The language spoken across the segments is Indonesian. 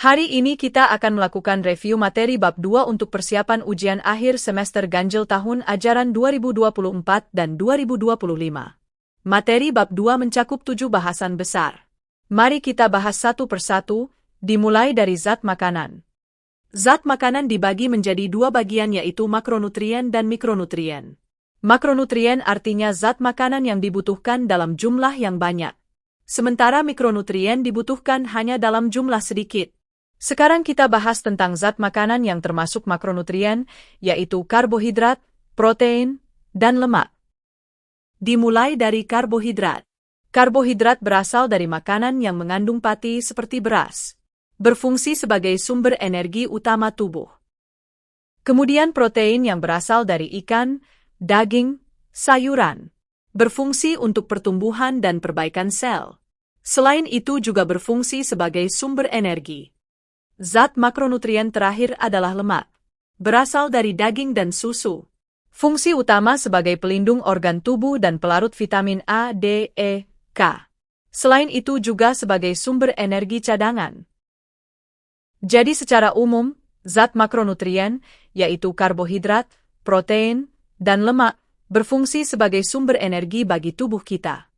Hari ini kita akan melakukan review materi bab 2 untuk persiapan ujian akhir semester ganjil tahun ajaran 2024 dan 2025. Materi bab 2 mencakup 7 bahasan besar. Mari kita bahas satu persatu, dimulai dari zat makanan. Zat makanan dibagi menjadi dua bagian yaitu makronutrien dan mikronutrien. Makronutrien artinya zat makanan yang dibutuhkan dalam jumlah yang banyak. Sementara mikronutrien dibutuhkan hanya dalam jumlah sedikit. Sekarang kita bahas tentang zat makanan yang termasuk makronutrien, yaitu karbohidrat, protein, dan lemak. Dimulai dari karbohidrat. Karbohidrat berasal dari makanan yang mengandung pati seperti beras. Berfungsi sebagai sumber energi utama tubuh. Kemudian protein yang berasal dari ikan, daging, sayuran. Berfungsi untuk pertumbuhan dan perbaikan sel. Selain itu juga berfungsi sebagai sumber energi. Zat makronutrien terakhir adalah lemak. Berasal dari daging dan susu. Fungsi utama sebagai pelindung organ tubuh dan pelarut vitamin A, D, E, K. Selain itu juga sebagai sumber energi cadangan. Jadi secara umum, zat makronutrien, yaitu karbohidrat, protein, dan lemak, berfungsi sebagai sumber energi bagi tubuh kita.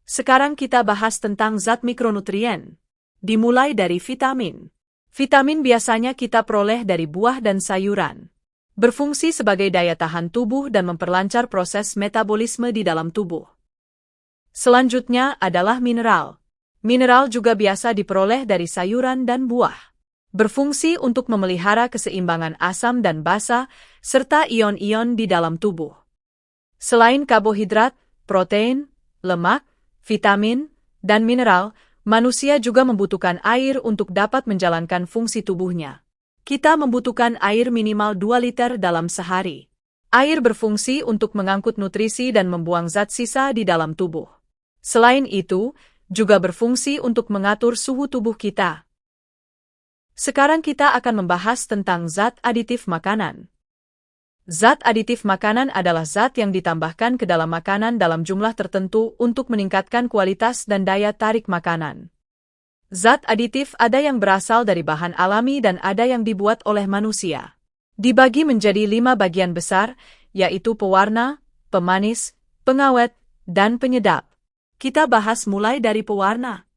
Sekarang kita bahas tentang zat mikronutrien. Dimulai dari vitamin. Vitamin biasanya kita peroleh dari buah dan sayuran. Berfungsi sebagai daya tahan tubuh dan memperlancar proses metabolisme di dalam tubuh. Selanjutnya adalah mineral. Mineral juga biasa diperoleh dari sayuran dan buah. Berfungsi untuk memelihara keseimbangan asam dan basa, serta ion-ion di dalam tubuh. Selain karbohidrat, protein, lemak, vitamin, dan mineral, manusia juga membutuhkan air untuk dapat menjalankan fungsi tubuhnya. Kita membutuhkan air minimal 2 liter dalam sehari. Air berfungsi untuk mengangkut nutrisi dan membuang zat sisa di dalam tubuh. Selain itu, juga berfungsi untuk mengatur suhu tubuh kita. Sekarang kita akan membahas tentang zat aditif makanan. Zat aditif makanan adalah zat yang ditambahkan ke dalam makanan dalam jumlah tertentu untuk meningkatkan kualitas dan daya tarik makanan. Zat aditif ada yang berasal dari bahan alami dan ada yang dibuat oleh manusia. Dibagi menjadi 5 bagian besar, yaitu pewarna, pemanis, pengawet, dan penyedap. Kita bahas mulai dari pewarna.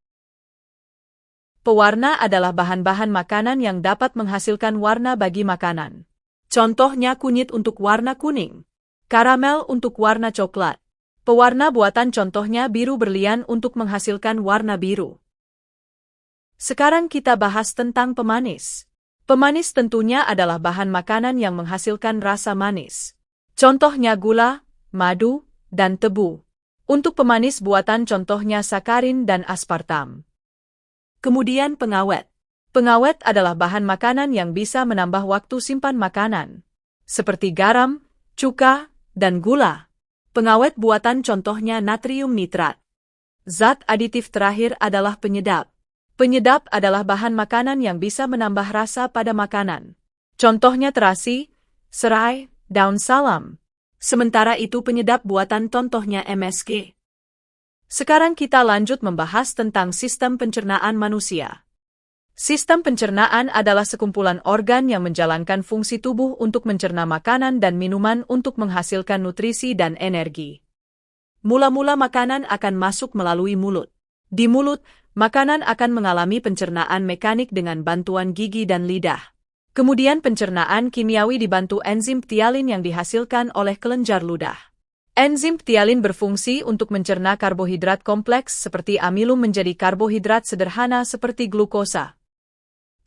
Pewarna adalah bahan-bahan makanan yang dapat menghasilkan warna bagi makanan. Contohnya kunyit untuk warna kuning, karamel untuk warna coklat. Pewarna buatan contohnya biru berlian untuk menghasilkan warna biru. Sekarang kita bahas tentang pemanis. Pemanis tentunya adalah bahan makanan yang menghasilkan rasa manis. Contohnya gula, madu, dan tebu. Untuk pemanis buatan contohnya sakarin dan aspartam. Kemudian pengawet. Pengawet adalah bahan makanan yang bisa menambah waktu simpan makanan, seperti garam, cuka, dan gula. Pengawet buatan contohnya natrium nitrat. Zat aditif terakhir adalah penyedap. Penyedap adalah bahan makanan yang bisa menambah rasa pada makanan. Contohnya terasi, serai, daun salam. Sementara itu penyedap buatan contohnya MSG. Sekarang kita lanjut membahas tentang sistem pencernaan manusia. Sistem pencernaan adalah sekumpulan organ yang menjalankan fungsi tubuh untuk mencerna makanan dan minuman untuk menghasilkan nutrisi dan energi. Mula-mula makanan akan masuk melalui mulut. Di mulut, makanan akan mengalami pencernaan mekanik dengan bantuan gigi dan lidah. Kemudian pencernaan kimiawi dibantu enzim ptialin yang dihasilkan oleh kelenjar ludah. Enzim ptialin berfungsi untuk mencerna karbohidrat kompleks seperti amilum menjadi karbohidrat sederhana seperti glukosa.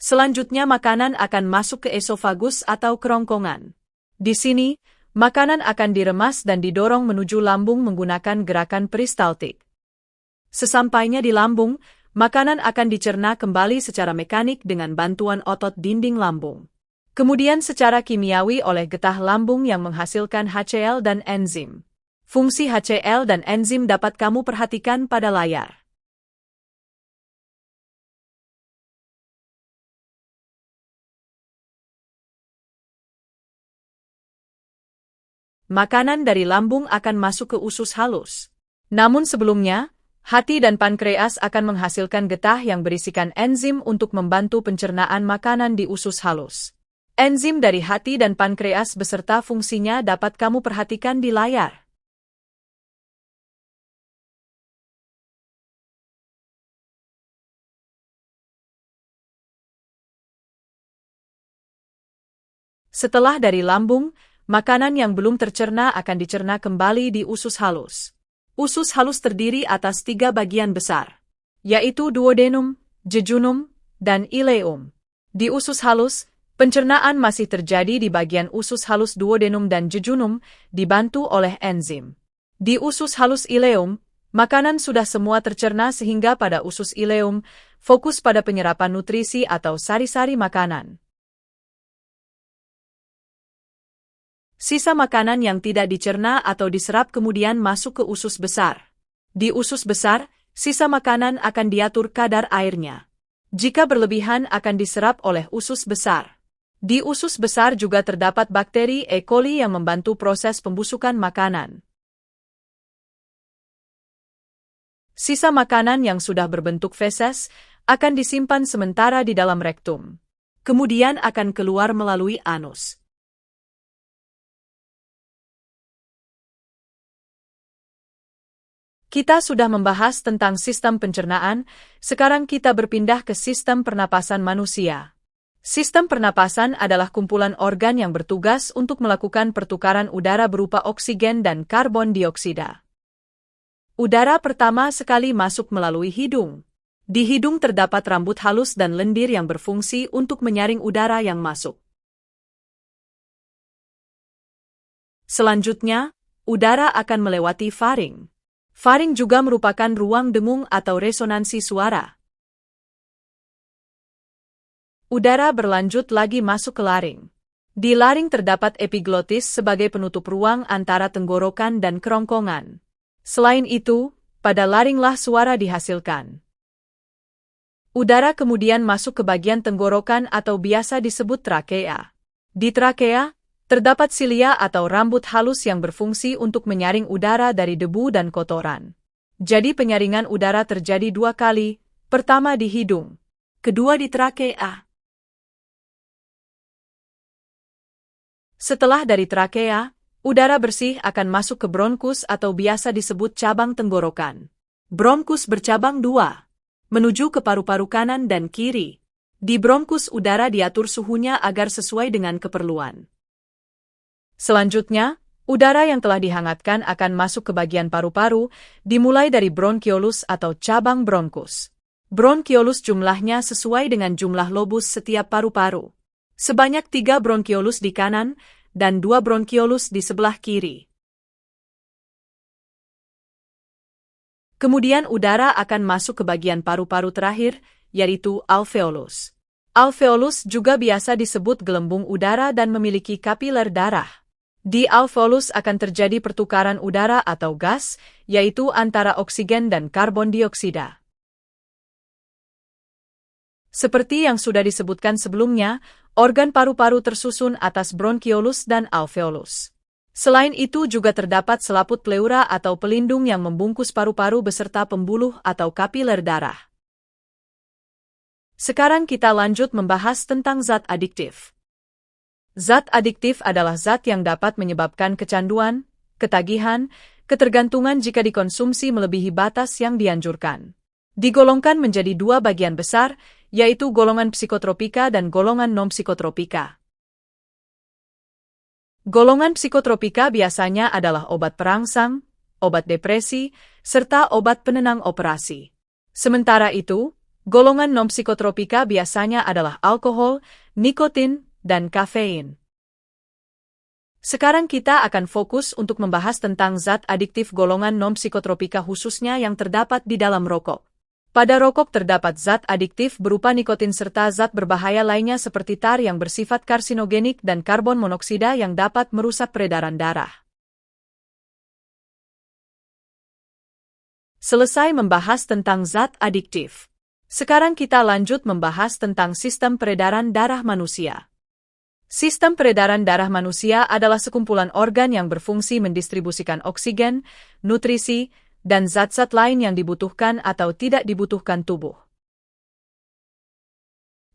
Selanjutnya makanan akan masuk ke esofagus atau kerongkongan. Di sini, makanan akan diremas dan didorong menuju lambung menggunakan gerakan peristaltik. Sesampainya di lambung, makanan akan dicerna kembali secara mekanik dengan bantuan otot dinding lambung. Kemudian secara kimiawi oleh getah lambung yang menghasilkan HCl dan enzim. Fungsi HCl dan enzim dapat kamu perhatikan pada layar. Makanan dari lambung akan masuk ke usus halus. Namun sebelumnya, Hati dan pankreas akan menghasilkan getah yang berisikan enzim untuk membantu pencernaan makanan di usus halus. Enzim dari hati dan pankreas beserta fungsinya dapat kamu perhatikan di layar. Setelah dari lambung, makanan yang belum tercerna akan dicerna kembali di usus halus. Usus halus terdiri atas 3 bagian besar, yaitu duodenum, jejunum, dan ileum. Di usus halus, pencernaan masih terjadi di bagian usus halus duodenum dan jejunum, dibantu oleh enzim. Di usus halus ileum, makanan sudah semua tercerna sehingga pada usus ileum, fokus pada penyerapan nutrisi atau sari-sari makanan. Sisa makanan yang tidak dicerna atau diserap kemudian masuk ke usus besar. Di usus besar, sisa makanan akan diatur kadar airnya. Jika berlebihan akan diserap oleh usus besar. Di usus besar juga terdapat bakteri E. coli yang membantu proses pembusukan makanan. Sisa makanan yang sudah berbentuk feses akan disimpan sementara di dalam rektum. Kemudian akan keluar melalui anus. Kita sudah membahas tentang sistem pencernaan, sekarang kita berpindah ke sistem pernapasan manusia. Sistem pernapasan adalah kumpulan organ yang bertugas untuk melakukan pertukaran udara berupa oksigen dan karbon dioksida. Udara pertama sekali masuk melalui hidung. Di hidung terdapat rambut halus dan lendir yang berfungsi untuk menyaring udara yang masuk. Selanjutnya, udara akan melewati faring. Faring juga merupakan ruang dengung atau resonansi suara. Udara berlanjut lagi masuk ke laring. Di laring terdapat epiglotis sebagai penutup ruang antara tenggorokan dan kerongkongan. Selain itu, pada laringlah suara dihasilkan. Udara kemudian masuk ke bagian tenggorokan atau biasa disebut trakea. Di trakea, terdapat silia atau rambut halus yang berfungsi untuk menyaring udara dari debu dan kotoran. Jadi penyaringan udara terjadi 2 kali, pertama di hidung, kedua di trakea. Setelah dari trakea, udara bersih akan masuk ke bronkus atau biasa disebut cabang tenggorokan. Bronkus bercabang 2, menuju ke paru-paru kanan dan kiri. Di bronkus udara diatur suhunya agar sesuai dengan keperluan. Selanjutnya, udara yang telah dihangatkan akan masuk ke bagian paru-paru, dimulai dari bronkiolus atau cabang bronkus. Bronkiolus jumlahnya sesuai dengan jumlah lobus setiap paru-paru. Sebanyak 3 bronkiolus di kanan, dan 2 bronkiolus di sebelah kiri. Kemudian udara akan masuk ke bagian paru-paru terakhir, yaitu alveolus. Alveolus juga biasa disebut gelembung udara dan memiliki kapiler darah. Di alveolus akan terjadi pertukaran udara atau gas, yaitu antara oksigen dan karbon dioksida. Seperti yang sudah disebutkan sebelumnya, organ paru-paru tersusun atas bronkiolus dan alveolus. Selain itu juga terdapat selaput pleura atau pelindung yang membungkus paru-paru beserta pembuluh atau kapiler darah. Sekarang kita lanjut membahas tentang zat adiktif. Zat adiktif adalah zat yang dapat menyebabkan kecanduan, ketagihan, ketergantungan jika dikonsumsi melebihi batas yang dianjurkan. Digolongkan menjadi 2 bagian besar, yaitu golongan psikotropika dan golongan non-psikotropika. Golongan psikotropika biasanya adalah obat perangsang, obat depresi, serta obat penenang operasi. Sementara itu, golongan non-psikotropika biasanya adalah alkohol, nikotin, dan kafein. Sekarang kita akan fokus untuk membahas tentang zat adiktif golongan non-psikotropika khususnya yang terdapat di dalam rokok. Pada rokok terdapat zat adiktif berupa nikotin serta zat berbahaya lainnya seperti tar yang bersifat karsinogenik dan karbon monoksida yang dapat merusak peredaran darah. Selesai membahas tentang zat adiktif. Sekarang kita lanjut membahas tentang sistem peredaran darah manusia. Sistem peredaran darah manusia adalah sekumpulan organ yang berfungsi mendistribusikan oksigen, nutrisi, dan zat-zat lain yang dibutuhkan atau tidak dibutuhkan tubuh.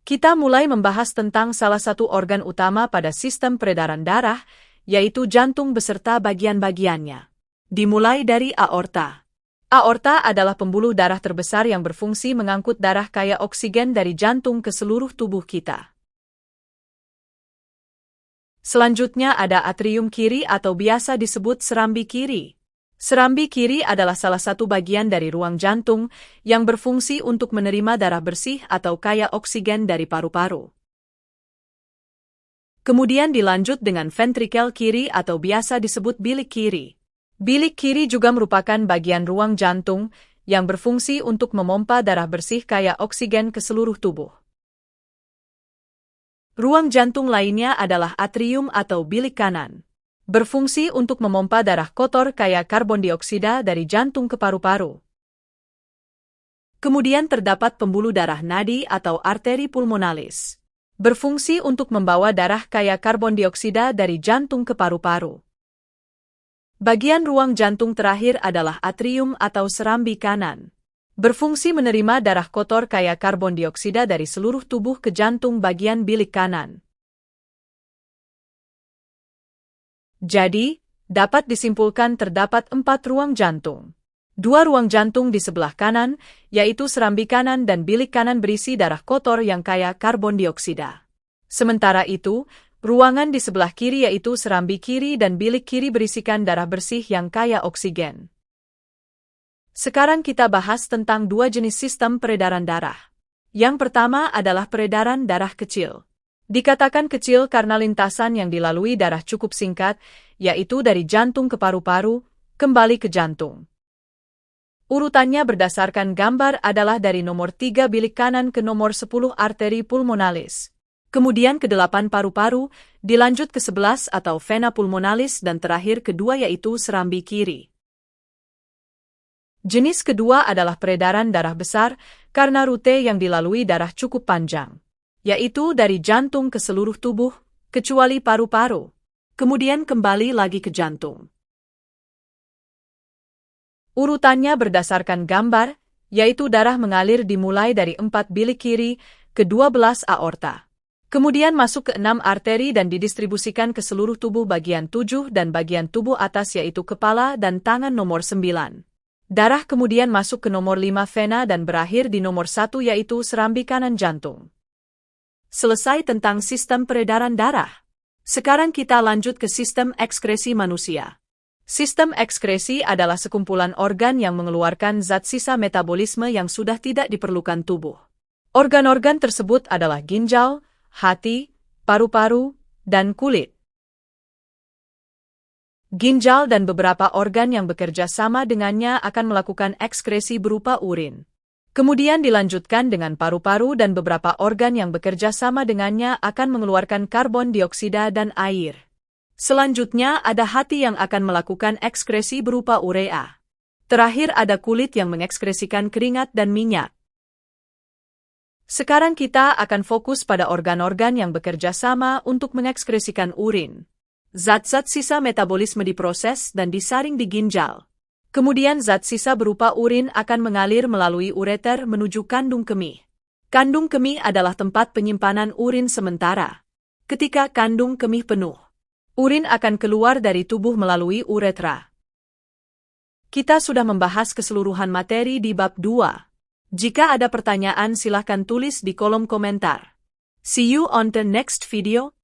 Kita mulai membahas tentang salah satu organ utama pada sistem peredaran darah, yaitu jantung beserta bagian-bagiannya. Dimulai dari aorta. Aorta adalah pembuluh darah terbesar yang berfungsi mengangkut darah kaya oksigen dari jantung ke seluruh tubuh kita. Selanjutnya ada atrium kiri atau biasa disebut serambi kiri. Serambi kiri adalah salah satu bagian dari ruang jantung yang berfungsi untuk menerima darah bersih atau kaya oksigen dari paru-paru. Kemudian dilanjut dengan ventrikel kiri atau biasa disebut bilik kiri. Bilik kiri juga merupakan bagian ruang jantung yang berfungsi untuk memompa darah bersih kaya oksigen ke seluruh tubuh. Ruang jantung lainnya adalah atrium atau bilik kanan. Berfungsi untuk memompa darah kotor kaya karbon dioksida dari jantung ke paru-paru. Kemudian terdapat pembuluh darah nadi atau arteri pulmonalis. Berfungsi untuk membawa darah kaya karbon dioksida dari jantung ke paru-paru. Bagian ruang jantung terakhir adalah atrium atau serambi kanan. Berfungsi menerima darah kotor kaya karbon dioksida dari seluruh tubuh ke jantung bagian bilik kanan. Jadi, dapat disimpulkan terdapat 4 ruang jantung. 2 ruang jantung di sebelah kanan, yaitu serambi kanan dan bilik kanan berisi darah kotor yang kaya karbon dioksida. Sementara itu, ruangan di sebelah kiri yaitu serambi kiri dan bilik kiri berisikan darah bersih yang kaya oksigen. Sekarang kita bahas tentang 2 jenis sistem peredaran darah. Yang pertama adalah peredaran darah kecil. Dikatakan kecil karena lintasan yang dilalui darah cukup singkat, yaitu dari jantung ke paru-paru, kembali ke jantung. Urutannya berdasarkan gambar adalah dari nomor 3 bilik kanan ke nomor 10 arteri pulmonalis. Kemudian ke 8 paru-paru, dilanjut ke 11 atau vena pulmonalis dan terakhir kedua yaitu serambi kiri. Jenis kedua adalah peredaran darah besar karena rute yang dilalui darah cukup panjang, yaitu dari jantung ke seluruh tubuh, kecuali paru-paru, kemudian kembali lagi ke jantung. Urutannya berdasarkan gambar, yaitu darah mengalir dimulai dari 4 bilik kiri ke 12 aorta. Kemudian masuk ke 6 arteri dan didistribusikan ke seluruh tubuh bagian 7 dan bagian tubuh atas yaitu kepala dan tangan nomor 9. Darah kemudian masuk ke nomor 5 vena dan berakhir di nomor 1 yaitu serambi kanan jantung. Selesai tentang sistem peredaran darah. Sekarang kita lanjut ke sistem ekskresi manusia. Sistem ekskresi adalah sekumpulan organ yang mengeluarkan zat sisa metabolisme yang sudah tidak diperlukan tubuh. Organ-organ tersebut adalah ginjal, hati, paru-paru, dan kulit. Ginjal dan beberapa organ yang bekerja sama dengannya akan melakukan ekskresi berupa urin. Kemudian dilanjutkan dengan paru-paru dan beberapa organ yang bekerja sama dengannya akan mengeluarkan karbon dioksida dan air. Selanjutnya ada hati yang akan melakukan ekskresi berupa urea. Terakhir ada kulit yang mengekskresikan keringat dan minyak. Sekarang kita akan fokus pada organ-organ yang bekerja sama untuk mengekskresikan urin. Zat-zat sisa metabolisme diproses dan disaring di ginjal. Kemudian zat sisa berupa urin akan mengalir melalui ureter menuju kandung kemih. Kandung kemih adalah tempat penyimpanan urin sementara. Ketika kandung kemih penuh, urin akan keluar dari tubuh melalui uretra. Kita sudah membahas keseluruhan materi di bab 2. Jika ada pertanyaan silahkan tulis di kolom komentar. See you on the next video.